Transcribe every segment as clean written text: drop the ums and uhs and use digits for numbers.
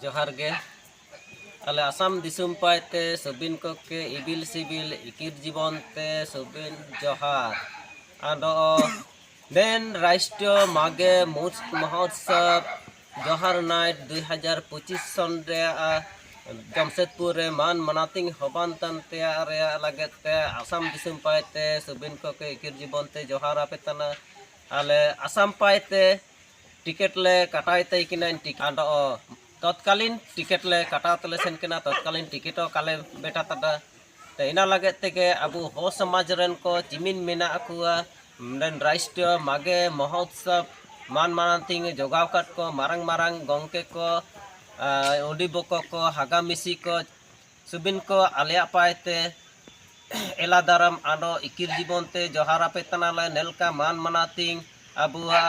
जोहार गे आले आसाम दिसुम पाइते सबिन को के इबिल सिबिल इकिर जीवन ते सबिन जोहार आदो देन राष्ट्रीय मागे मुज महोत्सव जोहार नाइट 2025 सन रे जमशेदपुर रे मान मनातिंग हबान तनते रे लगते आसाम दिसुम पाइते सबिन को के इकिर जीवन ते जोहार आपेतना आले आसाम पाइते टिकेट ले कटाइते किना टिकेट तत्कालीन टिकेट ले कटाव तले सेन किना तत्कालीन टिकेट काले बेटा तदा ते इना लगे तेगे अबु हो समाज रन को जिमिन मेना अकुआ राष्ट्रीय मागे महोत्सव मान मानतिंग जोगाव काट को मारंग मारंग गोंके को ओडिबको को हागामिसी को सुबिन को आलिया पाइते एला दाराम आनो इकिर जीवन ते जोहारा पेतना ले नेलका मान मनातिंग अबुआ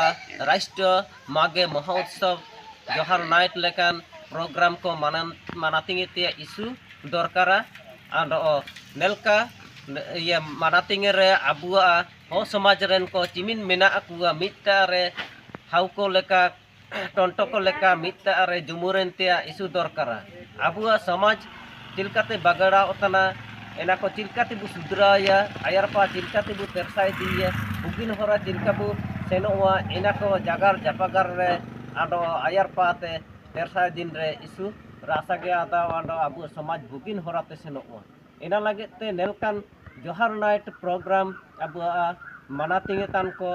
राष्ट्रीय मागे महोत्सव जोहार नाइट लेकान प्रोग्राम को मनातिंग ते इशू दरकारा आदो नेलका ये मनातिंग रे अबुआ हो समाज रेन को चिमिन मेना अकुआ मित्ता रे हाउको लेका टंटो को लेका मित्ता रे जुमुरेन ते इशू दरकारा अबुआ समाज चिलकाते बगड़ा उतना एना को चिलकाते बु सुधराया आयर पा चिलकाते बु तेरसाई दिए बुगिन होरा चिलकाबु सेनोवा एना को जागार जापागार रे आदो आयर पाते तेरसाई दिन रे इशू रासा के आदा आदो अबु समाज बुगिन होराते सेनोवा एना लगे ते नेलकान जोहार नाइट प्रोग्राम अबु मनातिंग तान को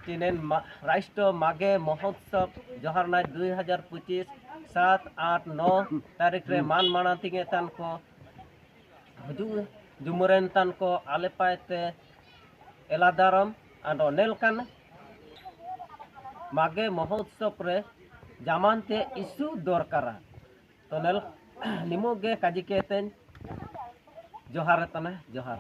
तिनेन राष्ट्र मागे महोत्सव जोहार नाइट 2025 7 8 9 तारीख रे मान मनातिंग तान को हजू जुमुरेन तान को आले पाते एलादारम आदो नेलकान मागे महोत्सव रे जामानते इशू दरकारा तो नेल निमोगे काजी केतेन जोहार तना जोहार।